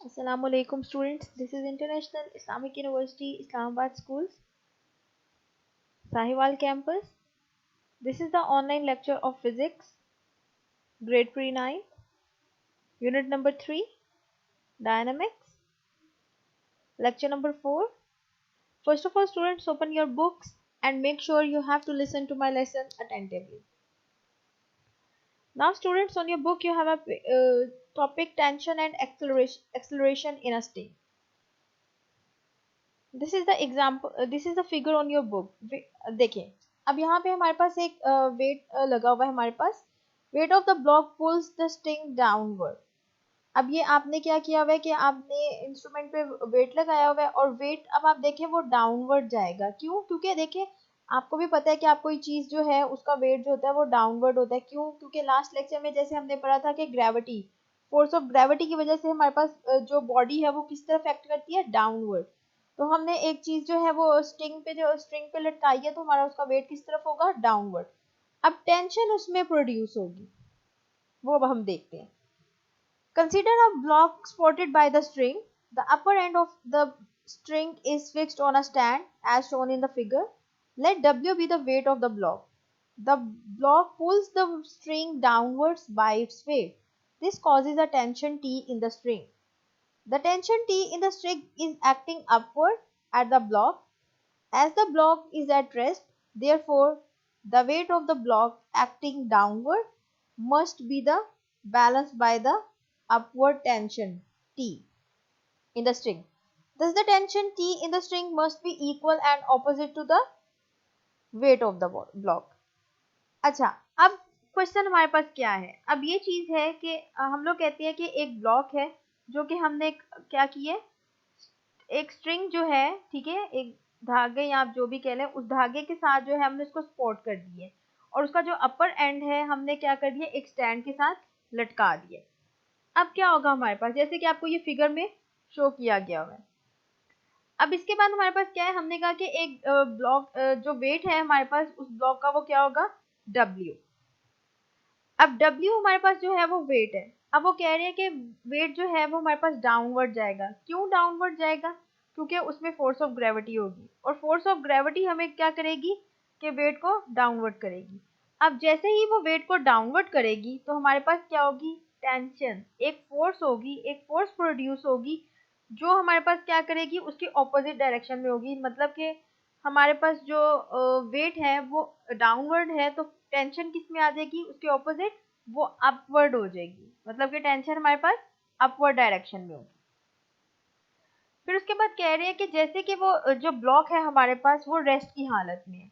Assalamualaikum students. This is International Islamic University Islamabad Schools, Sahiwal campus. This is the online lecture of physics, grade pre-9, unit number 3, dynamics, lecture number 4. First of all, students, open your books and make sure you have to listen to my lesson attentively. Now, students, on your book you have a topic tension and acceleration in a string. This is the example, this is the figure on your book. देखिए, अब यहाँ पे हमारे पास एक wait लगा हुआ है. हमारे पास weight of the block pulls the string downward. अब ये आपने क्या किया हुआ है कि आपने इंस्ट्रूमेंट पे वेट लगाया हुआ है और वेट अब आप देखें वो डाउनवर्ड जाएगा. क्यों? क्योंकि देखिए आपको भी पता है कि आप कोई चीज जो है उसका वेट जो होता है वो डाउनवर्ड होता है. क्यों? क्योंकि लास्ट लेक्चर में जैसे हमने पढ़ा था कि ग्रेविटी, फोर्स ऑफ ग्रेविटी की वजह से हमारे पास जो बॉडी है वो किस तरफ एक्ट करती है? डाउनवर्ड. तो हमने एक चीज जो है वो स्ट्रिंग पे लटकाई है तो हमारा उसका वेट किस तरफ होगा? डाउनवर्ड. अब टेंशन उसमें प्रोड्यूस होगी, वो अब हम देखते हैं. Consider a block supported by the string. The upper end of the string is fixed on a stand as shown in the figure. Let W be the weight of the block. The block pulls the string downwards by its weight. This causes a tension T in the string. The tension T in the string is acting upward at the block. As the block is at rest, therefore, the weight of the block acting downward must be the balanced by the upward tension T in the string. Thus, the tension T in the string must be equal and opposite to the weight of the block. अच्छा, अब question हमारे पास क्या है? अब ये चीज है कि हम लोग कहते हैं कि एक ब्लॉक है जो कि हमने क्या किया है, एक स्ट्रिंग जो है, ठीक है, एक धागे या आप जो भी कह लें, उस धागे के साथ जो है हमने उसको सपोर्ट कर दिए और उसका जो अपर एंड है हमने क्या कर दिया? एक स्टैंड के साथ लटका दिए. अब क्या होगा हमारे पास? जैसे कि आपको ये फिगर में शो किया गया हुआ है. अब इसके बाद हमारे पास क्या है? हमने कहा कि एक ब्लॉक जो वेट है हमारे पास उस ब्लॉक का वो क्या होगा? W. अब W हमारे पास जो है वो वेट है. अब वो कह रहे हैं कि वेट जो है वो हमारे पास डाउनवर्ड जाएगा. क्यों डाउनवर्ड जाएगा? क्योंकि उसमें फोर्स ऑफ ग्रेविटी होगी और फोर्स ऑफ ग्रेविटी हमें क्या करेगी कि वेट को डाउनवर्ड करेगी. अब जैसे ही वो वेट को डाउनवर्ड करेगी तो हमारे पास क्या होगी? टेंशन. एक फोर्स होगी, एक फोर्स प्रोड्यूस होगी जो हमारे पास क्या करेगी? उसकी ऑपोजिट डायरेक्शन में होगी. मतलब कि हमारे पास जो वेट है वो डाउनवर्ड है तो टेंशन किस में आ जाएगी? उसके ऑपोजिट, वो अपवर्ड हो जाएगी. मतलब कि टेंशन हमारे पास अपवर्ड डायरेक्शन में होगी. फिर उसके बाद कह रहे हैं कि जैसे कि वो जो ब्लॉक है हमारे पास वो रेस्ट की हालत में है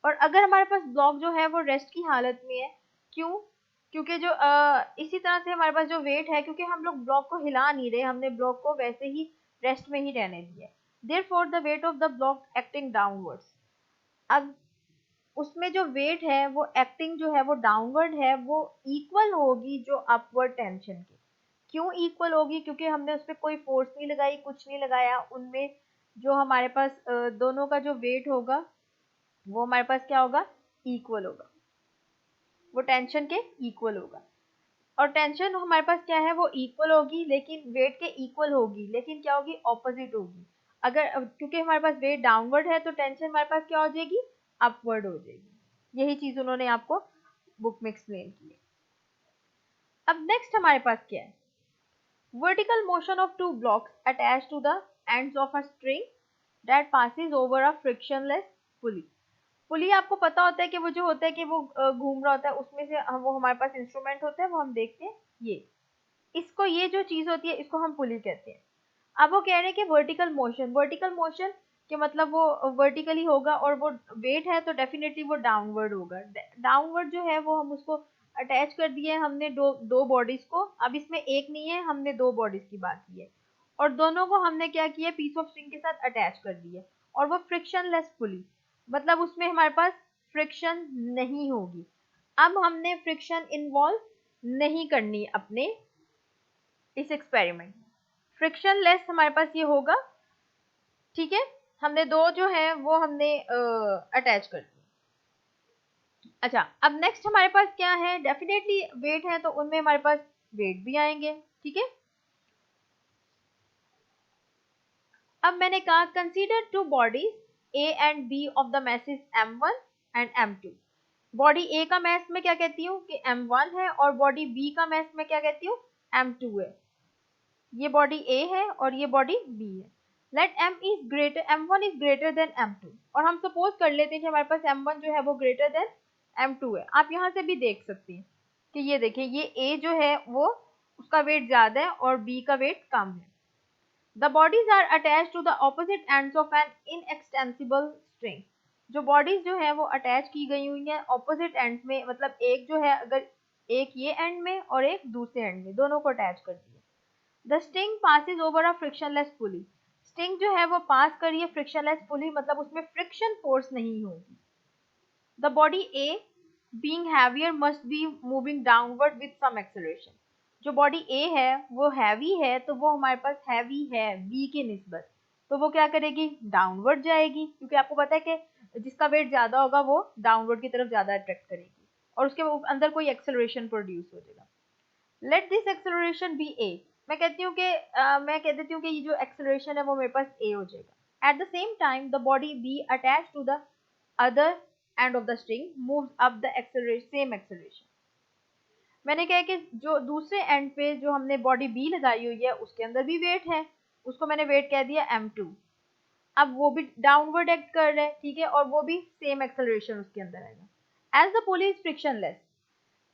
और अगर हमारे पास ब्लॉक जो है वो रेस्ट की हालत में है. क्यों? क्योंकि जो इसी तरह से हमारे पास जो वेट है, क्योंकि हम लोग ब्लॉक को हिला नहीं रहे, हमने ब्लॉक को वैसे ही रेस्ट में ही रहने दिया. Therefore the wait of the block acting downwards. अब उसमें जो वेट है वो एक्टिंग जो है वो डाउनवर्ड है, वो इक्वल होगी जो अपवर्ड टेंशन के. क्यों इक्वल होगी? क्योंकि हमने उस पर कोई फोर्स नहीं लगाई, कुछ नहीं लगाया. उनमें जो हमारे पास दोनों का जो वेट होगा वो हमारे पास क्या होगा? इक्वल होगा. वो टेंशन के इक्वल होगा. और टेंशन हमारे पास क्या है? वो इक्वल होगी लेकिन वेट के इक्वल होगी, लेकिन क्या होगी? ऑपोजिट होगी. अगर क्योंकि हमारे पास वेट डाउनवर्ड है तो टेंशन हमारे पास क्या हो जाएगी? अपवर्ड हो जाएगी. यही चीज उन्होंने आपको बुक में एक्सप्लेन की है. अब नेक्स्ट हमारे पास क्या है? Vertical motion of two blocks attached to the ends of a string that passes over a frictionless pulley. Pulley आपको पता होता है कि वो जो होता है कि वो घूम रहा होता है, उसमें से वो हमारे पास इंस्ट्रूमेंट होता है, वो हम देखते हैं. ये जो चीज होती है इसको हम पुली कहते हैं. अब वो कह रहे हैं कि वर्टिकल मोशन के मतलब वो वर्टिकली होगा और वो वेट है तो डेफिनेटली वो डाउनवर्ड होगा. डाउनवर्ड जो है वो हम उसको अटैच कर दिए हमने दो दो बॉडीज को. अब इसमें एक नहीं है, हमने दो बॉडीज की बात की है और दोनों को हमने क्या किया? पीस ऑफ स्ट्रिंग के साथ अटैच कर दिए और वो फ्रिक्शनलेस पुली, मतलब उसमें हमारे पास फ्रिक्शन नहीं होगी. अब हमने फ्रिक्शन इन्वॉल्व नहीं करनी अपने इस एक्सपेरिमेंट में. फ्रिक्शनलेस हमारे पास ये होगा. ठीक है, हमने दो जो है वो हमने अटैच कर दी. अच्छा, अब नेक्स्ट हमारे पास क्या है? डेफिनेटली वेट है तो उनमें हमारे पास वेट भी आएंगे. ठीक है, अब मैंने कहा consider two bodies A and B of the masses m1 and m2। Body A का मैस में क्या कहती हूँ कि m1 है और बॉडी बी का मैस में क्या कहती हूँ m2 है। ये बॉडी ए है और ये बॉडी बी है। Let m1 is greater than m2 और हम सपोज कर लेते हैं कि हमारे पास m1 जो है वो ग्रेटर देन m2 है। आप यहाँ से भी देख सकते हैं कि ये देखिए ये ए जो है वो उसका वेट ज्यादा है और बी का वेट कम है। The bodies are attached to the opposite ends of an inextensible string। जो bodies जो है वो अटैच की गई हुई है opposite ends में, मतलब एक जो है अगर एक ये एंड में और एक दूसरे एंड में, दोनों को अटैच कर दिया। The string passes over a frictionless pulley। String जो है वो पास कर रही है फ्रिक्शनलेस पुली, मतलब उसमें फ्रिक्शन फोर्स नहीं होगी। The body A being heavier must be moving downward with some acceleration। जो बॉडी ए है वो हैवी है तो वो हमारे पास हैवी है बी की निस्बत, तो वो क्या करेगी डाउनवर्ड जाएगी, क्योंकि आपको पता है कि जिसका वेट ज्यादा होगा वो डाउनवर्ड की तरफ ज्यादा अट्रैक्ट करेगी और उसके अंदर कोई एक्सेलरेशन प्रोड्यूस हो जाएगा। लेट दिस एक्सेलरेशन बी ए। मैं कहती हूँ कि मैं कह देती हूँ कि ये जो एक्सेलरेशन है वो मेरे पास ए हो जाएगा। At the same time the body B attach to the other end of the string moves up the same acceleration. मैंने कहा कि जो दूसरे एंड पे जो हमने बॉडी बी लगाई हुई है उसके अंदर भी वेट है, उसको मैंने वेट कह दिया m2। अब वो भी डाउनवर्ड एक्ट कर रहा है, ठीक है, और वो भी सेम एक्सेलरेशन उसके अंदर आएगा। As the pulley is frictionless,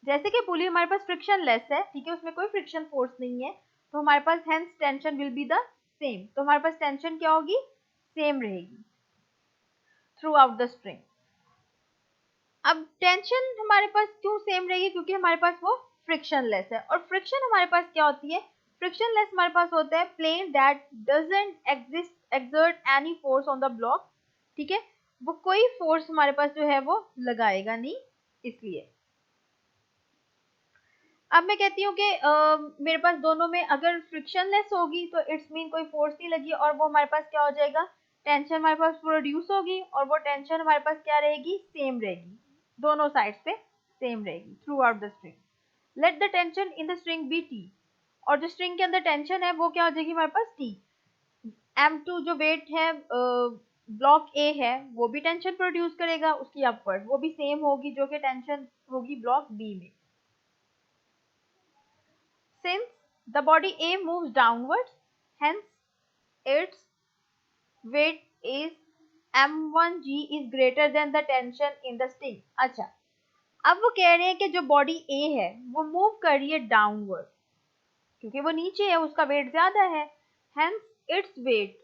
जैसे कि पुली हमारे पास फ्रिक्शनलेस है, ठीक है, उसमें कोई फ्रिक्शन फोर्स नहीं है, तो हमारे पास hence tension will be the same. तो हमारे पास टेंशन क्या होगी सेम रहेगी थ्रू आउट द स्ट्रिंग। अब टेंशन हमारे पास क्यों सेम रहेगी, क्योंकि हमारे पास वो फ्रिक्शनलेस है। और फ्रिक्शन हमारे पास क्या होती है, फ्रिक्शनलेस हमारे पास होता है plane that doesn't exert any force on the block, ठीक है, वो कोई फोर्स हमारे पास जो है वो लगाएगा नहीं। इसलिए अब मैं कहती हूँ कि मेरे पास दोनों में अगर फ्रिक्शनलेस होगी तो इट्स मीन कोई फोर्स नहीं लगी और वो हमारे पास क्या हो जाएगा टेंशन हमारे पास प्रोड्यूस होगी और वो टेंशन हमारे पास क्या रहेगी सेम रहेगी, दोनों साइड्स पे सेम रहेगी throughout the string. Let the tension in the string be T, और जो स्ट्रिंग के अंदर टेंशन है वो क्या हो जाएगी हमारे पास टी। m2 जो वेट है ब्लॉक ए है वो भी टेंशन प्रोड्यूस करेगा, उसकी अपवर्ड वो भी सेम होगी जो कि टेंशन होगी ब्लॉक बी में। Since the body A moves downwards, hence its weight is m1g is greater than the tension in the string। अच्छा, अब वो कह रहे हैं कि जो बॉडी A है वो मूव कर रही है डाउनवर्ड, क्योंकि वो नीचे है उसका वेट ज्यादा है, hence its weight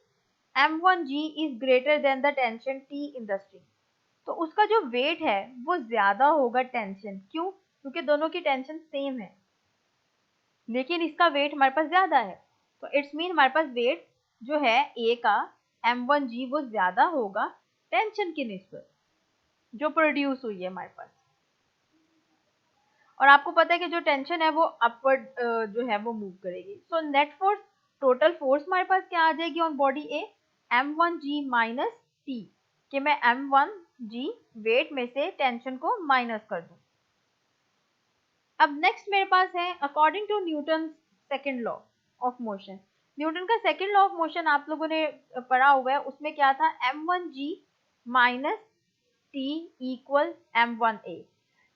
m1g is greater than the tension T in the string। तो उसका जो वेट है वो ज्यादा होगा टेंशन, क्यों, क्योंकि दोनों की टेंशन सेम है लेकिन इसका वेट हमारे पास ज्यादा है, तो इट्स मीन हमारे पास वेट जो है ए का m1g वो ज्यादा होगा टेंशन की निस्बत जो प्रोड्यूस हुई है हमारे पास। और आपको पता है कि जो टेंशन है वो अपवर्ड जो है वो मूव करेगी। So net force, total force हमारे पास क्या आ जाएगी on body A m1g minus T, कि मैं m1g वेट में से टेंशन को माइनस कर दूं। अब नेक्स्ट मेरे पास है according to Newton second law of motion. Newton का सेकंड लॉ ऑफ मोशन आप लोगों ने पढ़ा हुआ है, उसमें क्या था m1g minus T equal m1a।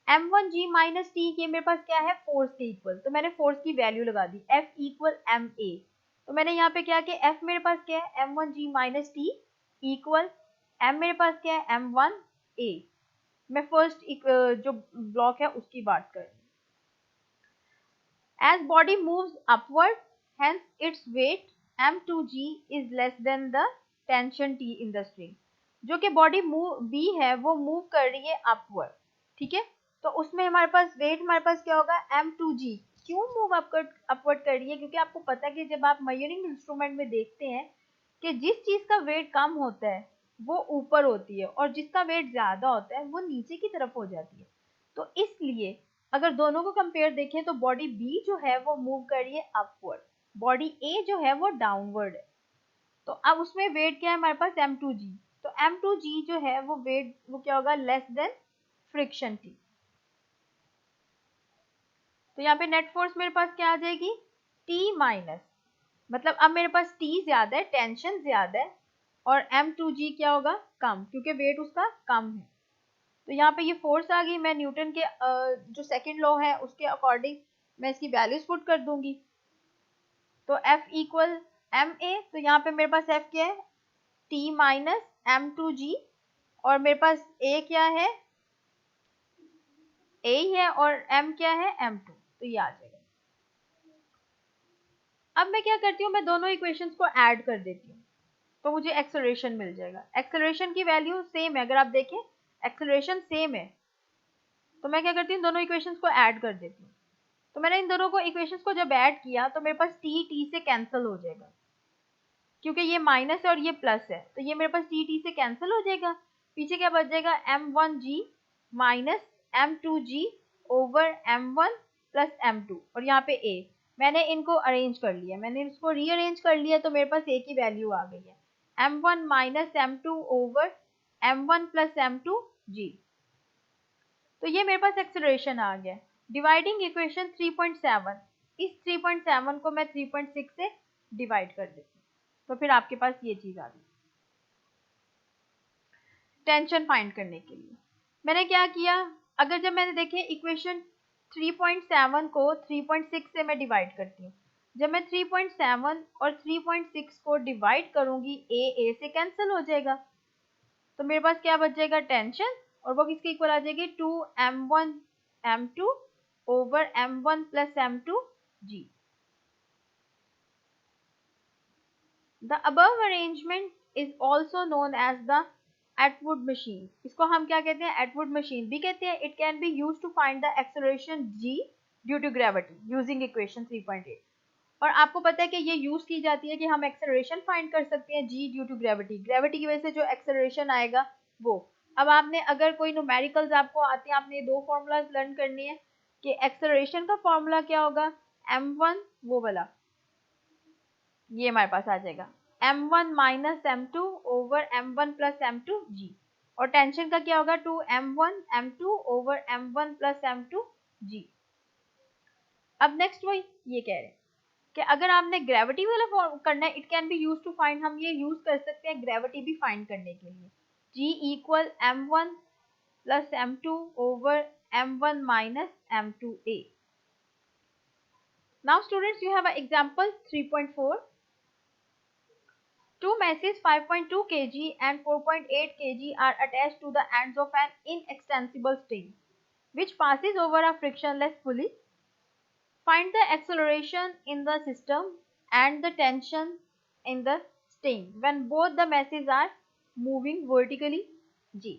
m1g minus T के मेरे पास क्या है फोर्स के इक्वल, तो मैंने फोर्स की वैल्यू लगा दी F इक्वल ma। तो मैंने यहाँ पे क्या किया F मेरे पास क्या है m1g minus T equal m मेरे पास क्या है m1a। मैं फर्स्ट जो ब्लॉक है उसकी बात कर रही हूँ। As body moves upward, hence its weight m2g is less than the tension T in the string। जो कि बॉडी मूव बी है वो मूव कर रही है अपवर्ड, ठीक है, तो उसमें हमारे पास वेट हमारे पास क्या होगा m2g। क्यों मूव अपवर्ड कर रही है, क्योंकि आपको पता है कि जब आप मेजरिंग इंस्ट्रूमेंट में देखते हैं कि जिस चीज का वेट कम होता है वो ऊपर होती है और जिसका वेट ज्यादा होता है वो नीचे की तरफ हो जाती है। तो इसलिए अगर दोनों को कंपेयर देखें तो बॉडी बी जो है वो मूव कर रही है अपवर्ड, बॉडी ए जो है वो डाउनवर्ड है। तो अब उसमें वेट क्या है हमारे पास m2g, तो m2g जो है वो वेट वो क्या होगा लेस देन फ्रिक्शन टी। तो यहाँ पे नेट फोर्स मेरे पास क्या आ जाएगी T माइनस मतलब अब मेरे पास T ज्यादा है, टेंशन ज्यादा है, और M2G क्या होगा, कम, क्योंकि वेट उसका कम है। तो यहाँ पे ये फोर्स आ गई, मैं न्यूटन के जो सेकंड लॉ है उसके अकॉर्डिंग मैं इसकी वैल्यूज पुट कर दूंगी। तो F इक्वल ma, तो यहाँ पे मेरे पास F क्या है, T माइनस M2G, और मेरे पास A क्या है, A ही है, और M क्या है, M2, तो ये आ जाएगा। अब मैं क्या करती हूँ, मैं दोनों इक्वेशंस को ऐड कर देती हूँ, तो मुझे एक्सेलरेशन मिल जाएगा। एक्सेलरेशन की वैल्यू सेम है, अगर आप देखें एक्सेलरेशन सेम है, तो मैं क्या करती हूँ, दोनों इक्वेशंस को ऐड कर देती हूँ। तो मैंने इन दोनों को इक्वेशंस को जब ऐड किया तो मेरे पास टी से कैंसिल हो जाएगा, क्योंकि ये माइनस है और ये प्लस है, तो ये मेरे पास टी से कैंसिल हो जाएगा। पीछे क्या बच जाएगा, m1g minus m2g over m1 plus m2, और यहाँ पे a। मैंने इनको अरेंज कर लिया, मैंने इसको रीअरेंज कर लिया, तो मेरे पास a की वैल्यू आ गई है m1 minus m2 over m1 plus m2g। तो ये मेरे पास एक्सेलरेशन आ गया। डिवाइडिंग इक्वेशन 3.7, इस 3.7 को मैं 3.6 से डिवाइड कर देती हूँ, तो फिर आपके पास ये चीज आ गई। टेंशन फाइंड करने के लिए मैंने क्या किया, अगर जब मैंने देखे इक्वेशन 3.7 को 3.6 से मैं डिवाइड करती हूँ, जब मैं 3.7 और 3.6 को डिवाइड करूंगी, ए से कैंसिल हो जाएगा, तो मेरे पास क्या बच जाएगा, टेंशन, और वो किसके इक्वल आ जाएगी, 2m1 m2 over m1 plus m2g। The above arrangement is also known as the Atwood machine। इसको हम क्या कहते हैं, Atwood machine भी कहते हैं। It can be used to find the acceleration g due to gravity using equation 3.8। और आपको पता है कि ये यूज की जाती है कि हम एक्सेलरेशन फाइंड कर सकते हैं जी ड्यू टू ग्रेविटी, ग्रेविटी की वजह से जो एक्सेलरेशन आएगा वो। अब आपने अगर कोई न्यूमेरिकल्स आपको आते हैं, आपने दो फॉर्मूलाज लर्न करनी है कि एक्सेलरेशन का फॉर्मूला क्या होगा, m1 वो वाला, ये हमारे पास आ जाएगा m1 minus m2 over m1 plus m2g, और टेंशन का क्या होगा, 2m1 m2 over m1 plus m2g। अब नेक्स्ट वही ये कह रहे हैं कि अगर आपने ग्रेविटी वाला फॉर्म करना है, it can be use to find, हम ये यूज कर सकते हैं ग्रेविटी भी फाइंड करने के लिए। g equal m1 plus m2 over m1 minus m2a। Now students, you have example 3.4। Two masses 5.2 kg and 4.8 kg are attached to the ends of an inextensible string which passes over a frictionless pulley. Find the acceleration in the system and the tension in the string when both the masses are moving vertically g।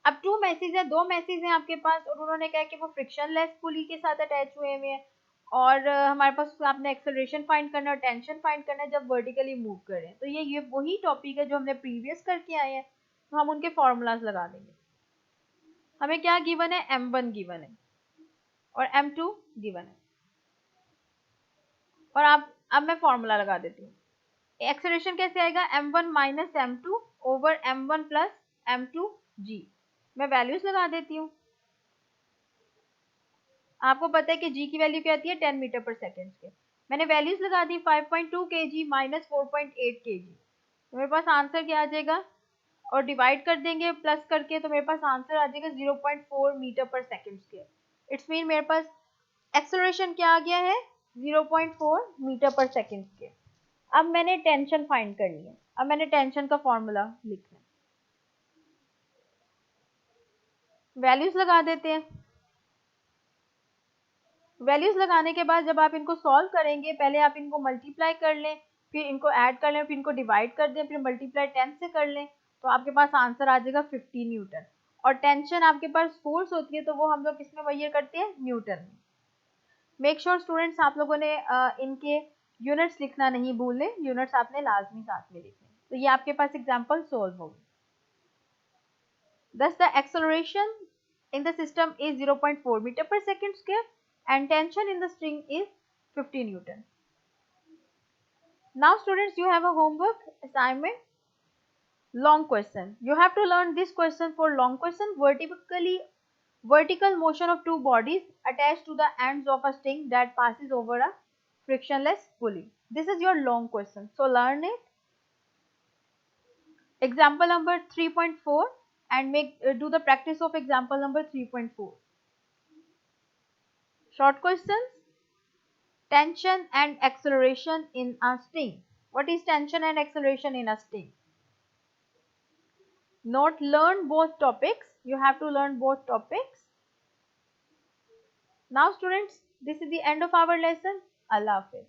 अब to message है, दो message हैं आपके पास, और उन्होंने कहा कि वो फ्रिक्शनलेस पुली के साथ अटैच हुए हुए हैं, और हमारे पास आपने एक्सेलरेशन फाइंड करना है और टेंशन फाइंड करना है जब वर्टिकली मूव करें। तो ये वही टॉपिक है जो हमने प्रीवियस करके आए हैं, तो हम उनके फॉर्मूलाज लगा देंगे। हमें क्या गिवन है, m1 गिवन है और m2 गिवन है, और अब मैं फॉर्मूला लगा देती हूँ। एक्सेलरेशन कैसे आएगा, m1 minus m2 over m1 plus m2g। मैं वैल्यूज लगा देती हूँ। आपको पता है कि g की वैल्यू क्या आती है, 10 मीटर पर सेकेंड के। मैंने वैल्यूज लगा दी, 5.2 kg माइनस 4.8 kg, तो मेरे पास आंसर क्या आ जाएगा, और डिवाइड कर देंगे प्लस करके, तो मेरे पास आंसर आ जाएगा 0.4 मीटर पर सेकेंड स्क्वायर। इट्स मीन मेरे पास एक्सेलरेशन क्या आ गया है, 0.4 मीटर पर सेकेंड स्क्वायर। अब मैंने टेंशन फाइंड करनी है, अब मैंने टेंशन का फॉर्मूला लिखना है, वैल्यूज लगा देते हैं। वैल्यूज लगाने के बाद जब आप इनको सॉल्व करेंगे, पहले आप इनको मल्टीप्लाई कर लें, फिर इनको ऐड कर लें, फिर इनको डिवाइड कर दें, फिर मल्टीप्लाई 10 से कर लें, तो आपके पास आंसर आ जाएगा 50 न्यूटन। और टेंशन आपके पास फोर्स होती है, तो वो हम लोग किसमें मेजर करते हैं, न्यूटन में। मेक श्योर स्टूडेंट्स आप लोगों ने इनके यूनिट्स लिखना नहीं भूलें, यूनिट्स आपने लाजमी साथ में लिखने। तो ये आपके पास एग्जाम्पल सोल्व होगी। Thus, the acceleration in the system is 0.4 meter per second square and tension in the string is 50 Newton. Now students, you have a homework assignment, long question. You have to learn this question. For long question, vertical motion of two bodies attached to the ends of a string that passes over a frictionless pulley. This is your long question. So learn it. Example number 3.4 and do the practice of example number 3.4. Short questions. Tension and acceleration in a sting. What is tension and acceleration in a sting? Not learn both topics. You have to learn both topics. Now students, this is the end of our lesson. Allah Hafiz.